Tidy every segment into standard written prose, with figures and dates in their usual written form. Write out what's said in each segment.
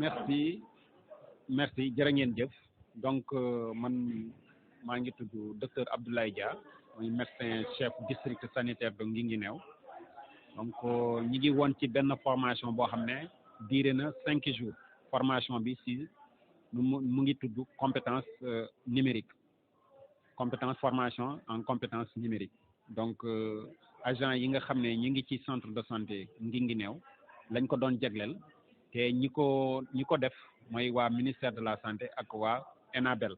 merci merci jërë ngeen jëf donc man maa ngi tudd docteur Abdoulaye Dia muy médecin chef district sanitaire de Guinguinéo donc ñi ngi woon ci benn formation boo xam ne diire na 5 jours formation bi si mu ngi tudd compétence numérique compétence formation en compétence numérique donc agent yi nga xam ne ñi ngi ci centre de santé Guinguinéo lañ ko doon jagleel te ñi ko def mooy waa ministère de la santé ak waa ENABEL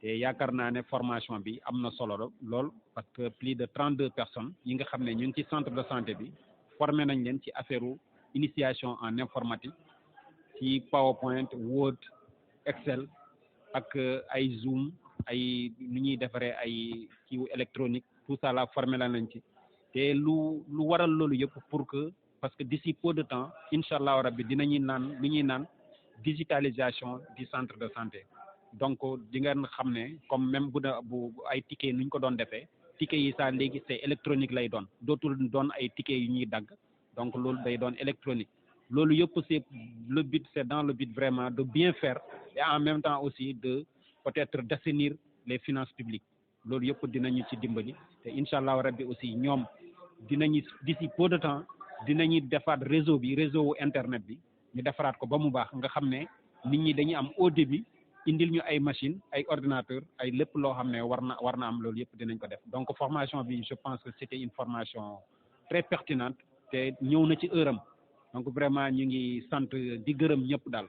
te yaakaar naa ne formation bi am na solo lool parce que plus de 32 personnes yi nga xam ne ñu ngi ci centre de santé bi formé nañ leen ci affaire initiation en informatique ci PowerPoint Word Excel ak ay Zoom ay nu ñuy defaree ay kiiw électronique tout ça la formé la nañ ci te lu waral loolu yëpp pour que parce que d'ici peu de temps incha allah rabbi dinañuy naan lu ñuy naan digitalisation du centre de santé donc di ngeen xam ne comme même bu ay ticket nu ñu ko doon defee ticket yi sax léegi c'est électronique lay doon dootul doon ay ticket yu ñuy dagg donc loolu day doon électronique loolu yëpp c'est dans le but vraiment de bien faire et en même temps aussi de peut-être d'assainir les finances publiques loolu yëpp dinañu ci dimbali te incha allah rabbi aussi ñoom dinañu d'ici peu de temps dinañu defaat réseau internet bi ñu defaraat ko ba mu baax nga xam ne nit ñi dañuy am au début indil ñu ay machine ay ordinateur ay lépp loo xam ne war na am loolu yëpp dinañ ko def donc formation bi je pense que c'était une formation très pertinente te ñëw na ci heure am donc vraiment ñu ngi sant di gërëm ñëpp daal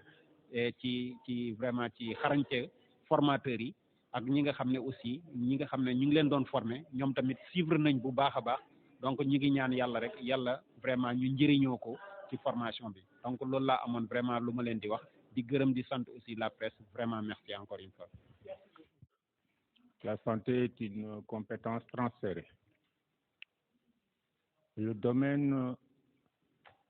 ci vraiment ci xarañte formateurs yi ak ñi nga xam ne aussi ñi nga xam ne ñu ngi leen doon former ñoom tamit suivre nañ bu baax a baax donc ñu ngi ñaan yàlla rek yàlla vraiment ñu njëriñoo ko ci formation bi donc loolu laa amoon vraiment lu ma leen di wax di gërëm di sant aussi la presse vraiment merci encore une fois. La santé est une compétence transférée. Le domaine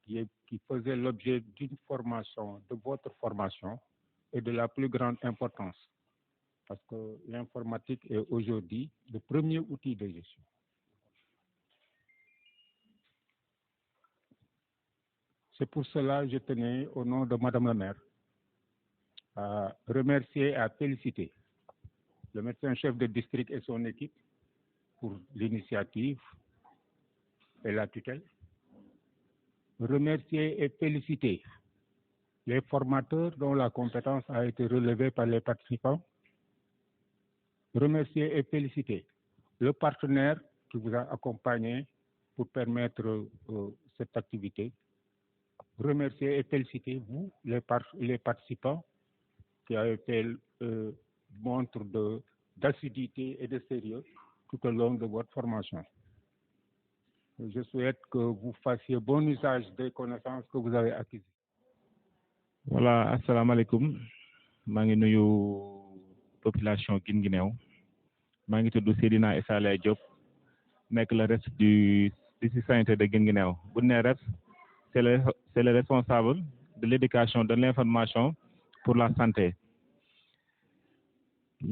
qui faisait l'objet d'une formation, de votre formation, est de la plus grande importance parce que l'informatique est aujourd'hui le premier outil de gestion. C'est pour cela que je tenais, au nom de Madame la maire, à remercier et à féliciter le médecin-chef de district et son équipe pour l'initiative et la tutelle. Remercier et féliciter les formateurs dont la compétence a été relevée par les participants. Remercier et féliciter le partenaire qui vous a accompagné pour permettre cette activité. Remercier et féliciter vous, les participants, qui avez fait montre d'assiduité et de sérieux tout au long de votre formation. Je souhaite que vous fassiez bon usage des connaissances que vous avez acquises. Voilà, assalamu alaikum. maa ngi nuyu population Guinguinéo maa ngi tudd Seydina Issa Laye Diop nekk le reste du district sanitaire de Guinguinéo bu ne REPS c'est le responsable de l'éducation de l'information pour la santé.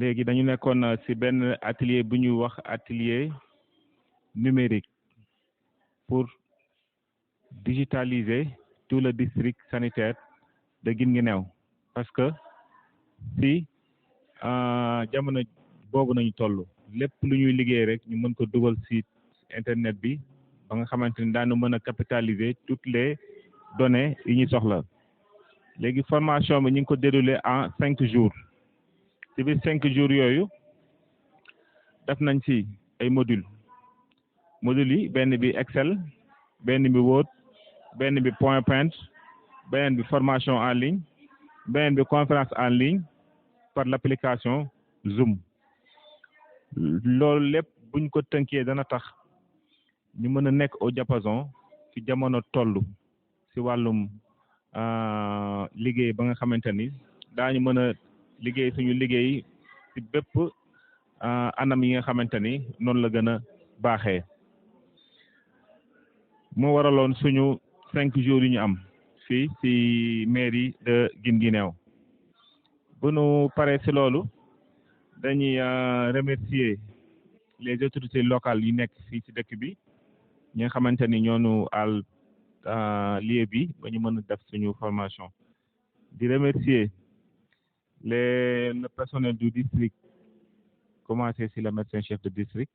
léegi dañu nekkoon ci benn atelier bu ñuy wax atelier numérique pour digitaliser tout le district sanitaire de Guinguinéo parce que si jamono boobu nañu toll lépp lu ñuy liggéey rek ñu mën ko dugal ci internet bi ba nga xamante ni daanu mën a capitaliser toutes les données yi ñu soxla léegi formation bi ñu ngi ko déroulé en 5 jours ci biir 5 jours yooyu def nañ ci ay modules yi benn bi Excel benn bi Word benn bi PowerPoint beneen bi formation en ligne beneen bi conférence en ligne par l'application Zoom loolu lépp buñ ko tënkee dana tax ñu mën a nekk au diapason ci jamono toll ci wàllum liggéey ba nga xamante ni daañu mën a liggéey suñu liggéey ci bépp anam yi nga xamante ni noonu la gën a baaxee moo waraloon suñu 5 jours yi ñu am fii ci mairie de Guinguinéo bu nu paree ci loolu dañuy remercier les autorités locales yi nekk fii ci dëkk bi ñi nga xamante ni ñoonu lieu bi ba ñu mën a def suñu formation di remercier le personnel du district commencé si le médecin chef de district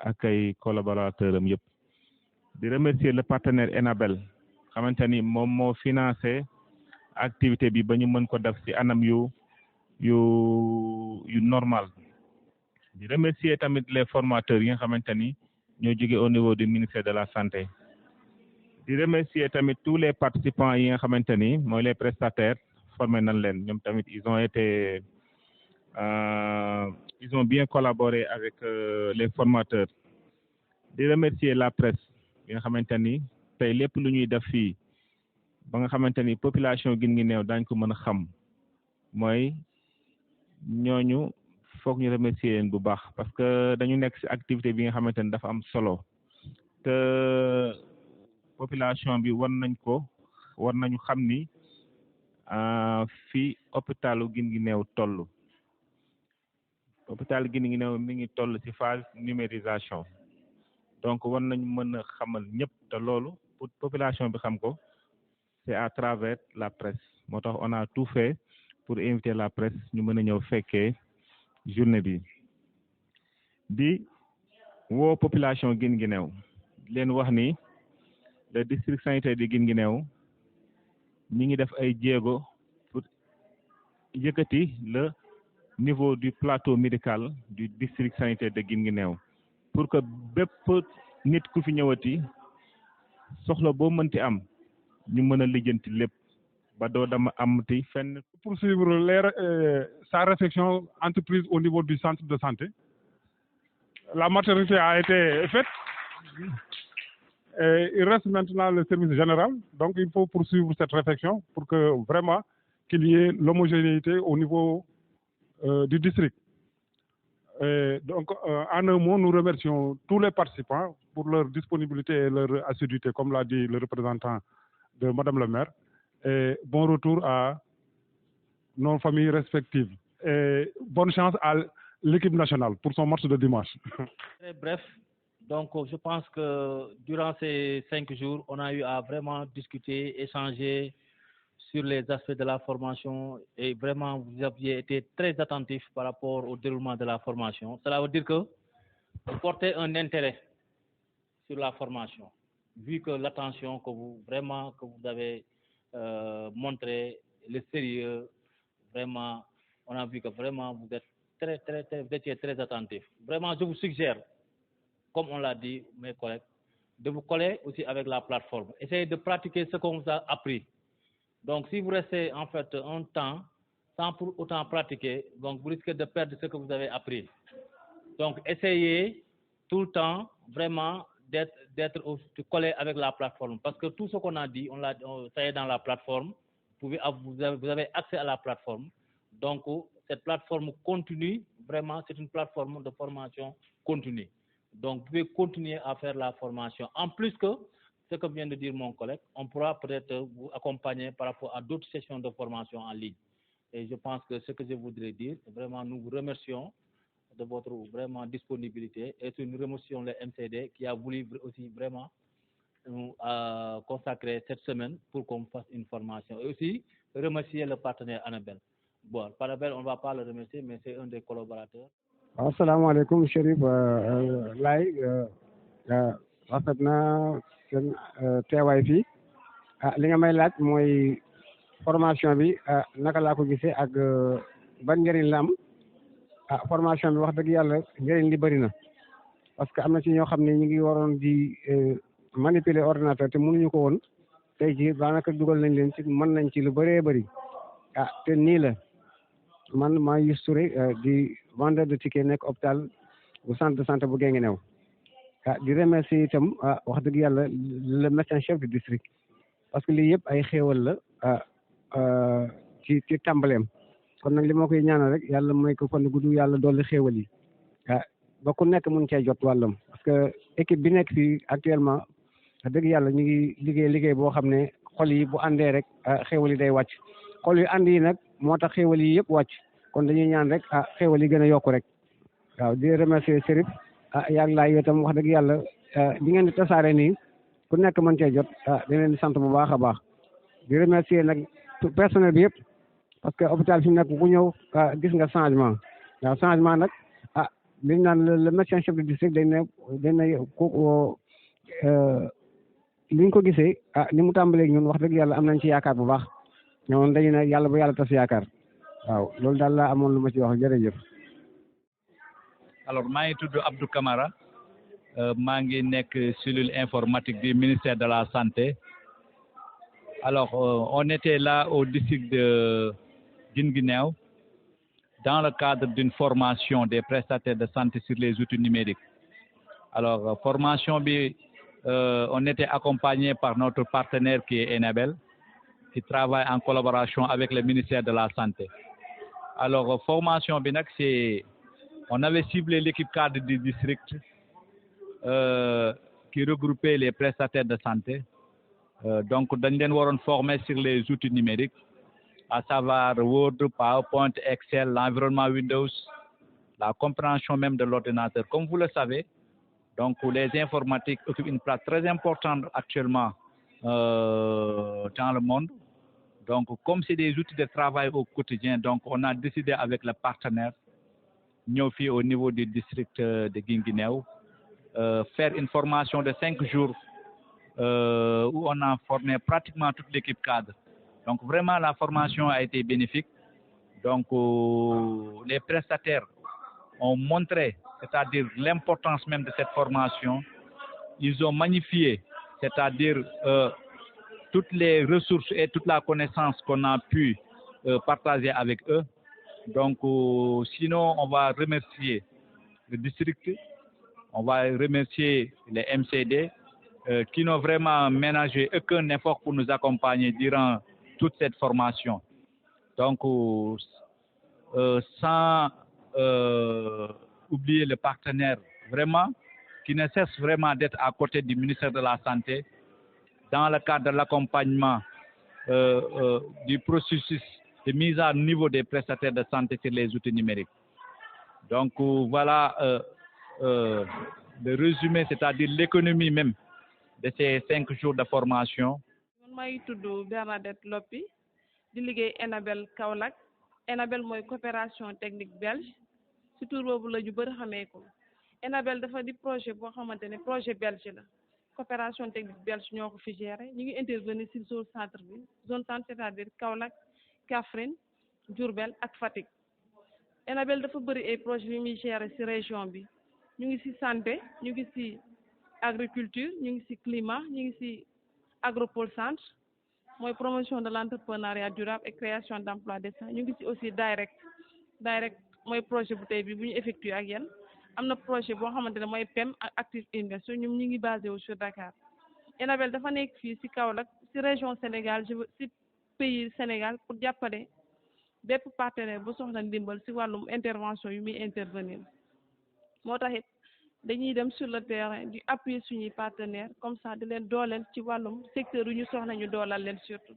ak ay collaborateurs am yëpp di remercier le partenaire Enabel xamante ni moom moo financé activité bi ba ñu mën ko def ci anam yu normal di remercier tamit les formateurs yi nga xamante ni ñoo jóge au niveau du ministère de la santé di remercier tamit tous les participants yi nga xamante ni mooy les prestataires formé nañ leen ñoom tamit ils ont bien collaboré avec les formateurs di remercier la presse yi nga xamante ni tey lépp lu ñuy def fii ba nga xamante ni population Guinguinéo dañ ko mën a xam mooy ñooñu foog ñu remercier leen bu baax parce que dañu nekk ci activité bi nga xamante ni dafa am solo te population bi war nañu xam ni fii hôpitalu Guinguinéo toll hôpital Guinguinéo mi ngi toll ci phase numérisation donc war nañ mën a xamal ñëpp te loolu pour population bi xam ko c'est à travers la presse moo tax on a tout fait pour inviter la presse ñu mën a ñëw fekkee journée bi di woo population Guinguinéo leen wax ni le district sanitaire de Guinguinéo ñi ngi def ay jéego pour yëkkati le niveau du plateau médical du district sanitaire de Guinguinéo pour que bépp nit ku fi ñëwati soxla boo mënti am ñu mën a lijjanti lépp ba doo dama amati fenn. Poursuivre sa réflexion entreprise au niveau du centre de santé. La maternité a été faite. Il reste maintenant le service général. Donc il faut poursuivre cette réflexion pour que vraiment qu'il y ait l'homogénéité au niveau du district. Donc en un mot, nous remercions tous les participants pour leur disponibilité et leur assiduité, comme l'a dit le représentant de Madame la maire. Et bon retour à nos familles respectives. Et bonne chance à l'équipe nationale pour son match de dimanche. Très bref, donc je pense que durant ces 5 jours, on a eu à vraiment discuter, échanger sur les aspects de la formation et vraiment vous aviez été très attentifs par rapport au déroulement de la formation. Cela veut dire que vous portez un intérêt sur la formation, vu que l'attention que vous avez montré, le sérieux, vraiment, on a vu que vraiment vous étiez très attentifs. Vraiment, je vous suggère, comme on l'a dit, mes collègues, de vous coller aussi avec la plateforme. Essayez de pratiquer ce qu'on vous a appris. Donc, si vous restez en fait un temps sans pour autant pratiquer, donc vous risquez de perdre ce que vous avez appris. Donc, essayez tout le temps vraiment d'être collé avec la plateforme. Parce que tout ce qu'on a dit, ça est dans la plateforme. Vous avez accès à la plateforme. Donc, cette plateforme continue, vraiment, c'est une plateforme de formation continue. Donc, vous pouvez continuer à faire la formation. En plus que ce que vient de dire mon collègue, on pourra peut-être vous accompagner par rapport à d'autres sessions de formation en ligne. Et je pense que ce que je voudrais dire, vraiment, nous vous remercions de votre vraiment disponibilité et nous remercions le MCD qui a voulu aussi vraiment nous consacrer cette semaine pour qu'on fasse une formation. Et aussi, remercier le partenaire Enabel. Bon, par Enabel, on ne va pas le remercier, mais c'est un des collaborateurs. Assalamu alaikum, Chérif Laye. Rafet na seen teewaay fii li nga may laaj mooy formation bi naka laa ko gisee ak ban njëriñ la am formation bi wax dëgg yàlla njëriñ li bëri na parce que am na ci ñoo xam ne ñu ngi waroon di manipuler ordinateur te mënuñu ko woon tey jii daanaka dugal nañ leen ci mën nañ ci lu bëree bëri te nii la man maa Youssou Touré di vendeur de ticket nekk hôpital bu centre de santé bu Guinguinéo di remercier itam wax dëgg yàlla le médecin chef du district parce que lii yëpp ay xéewal la ci tàmbaleem kon nag li ma koy ñaanal rek yàlla mooy ko fan gudd yàlla dolli xéewal yi ba ku nekk mun cee jot wàllam parce que équipe bi nekk fii actuellement wax dëgg yàlla ñu ngi liggéey boo xam ne xol yi bu àndee rek xéewal yi day wàcc xol yu ànd yi nag moo tax xéewal yi yëpp wàcc kon dañuy ñaan rek xéewal yi gën a yokku rek waaw di remercier Chérif yàgg laa yow tam wax dëgg yàlla li ngeen di tasaare nii ku nekk mën cee jot di leen di sant bu baax a baax di remercier nag personnel bi yëpp parce que hôpital fi mu nekk ku ñëw gis nga changement waaw changement nag li ñu naan le médecin chef de district dañ ne ku li ñu ko gisee ni mu tàmbalee ñun wax dëgg yàlla am nañ ci yaakaar bu baax ñoom dañu ne yàlla bu yàlla tas yaakaar waaw loolu daal laa amoon lu ma ci wax jërëjëf. alors maa ngi tudd Abdou Camara maa ngi nekk cellule informatique du ministère de la santé. Alors on était là au district de Guinguinéo dans le cadre d'une formation des prestataires de santé sur les outils numériques. Alors formation bi on était accompagné par notre partenaire qui est Enabel, qui travaille en collaboration avec le ministère de la Santé. Alors formation bi nag on avait ciblé l'équipe cadre du district qui regroupait les prestataires de santé. Donc dañ leen waroon former sur les outils numériques, à savoir Word, PowerPoint, Excel, l'environnement Windows, la compréhension même de l'ordinateur. Comme vous le savez, donc les informatiques occupent une place très importante actuellement dans le monde. Donc comme c'est des outils de travail au quotidien, donc on a décidé avec le partenaire ñëw fii au niveau du district de Guinguinéo faire une formation de 5 jours où on a formé pratiquement toute l'équipe cadre. Donc vraiment la formation a été bénéfique. Donc les prestataires ont montré, c'est-à-dire l'importance même de cette formation. Ils ont magnifié, c'est-à-dire toutes les ressources et toute la connaissance qu'on a pu partager avec eux. Donc sinon on va remercier le district, on va remercier les MCD qui n'ont vraiment ménagé aucun effort pour nous accompagner durant toute cette formation. Donc, sans oublier le partenaire vraiment, qui ne cesse vraiment d'être à côté du ministère de la Santé dans le cadre de l'accompagnement du processus de mise à niveau des prestataires de santé sur les outils numériques. Donc, voilà le résumé, c'est-à-dire l'économie même de ces 5 jours de formation. man maa ngi tudd Bernadette Loppi di liggéey Enabel Kaolack. Enabel mooy coopération technique belge si tur boobu la ñu bëri xamee ko. Enabel dafa di projet boo xamante ne projet belge la coopération technique belge ñoo ko fi géré ñu ngi intervenir si zone centre bi zone centre c'est-à-dire Kaolack, Kaffrine, Diourbel ak Fatick. Enabel dafa bëri ay projet yu muy géré si région bi ñu ngi si santé ñu ngi si agriculture ñu ngi ci climat ñu ngi ci agropole centre mooy promotion de l'entrepreneuriat durable et création d'emplois décents ñu ngi ci aussi direct mooy projet bu tey bi bu ñu effectué ak yéen am na projet boo xamante ne mooy PEM ak Active Invest ñoom ñu ngi basé wu sur Dakar. Enabel dafa nekk fii ci Kaolack ci région Sénégal ci pays Sénégal pour jàppale bépp partenaire bu soxla ndimbal ci wàllum intervention yu muy intervenir moo tax it dañuy dem sur le terrain di appuyer suñuy partenaires comme ça di leen dooleel ci wàllum secteur yu ñu soxla ñu doolal leen surtout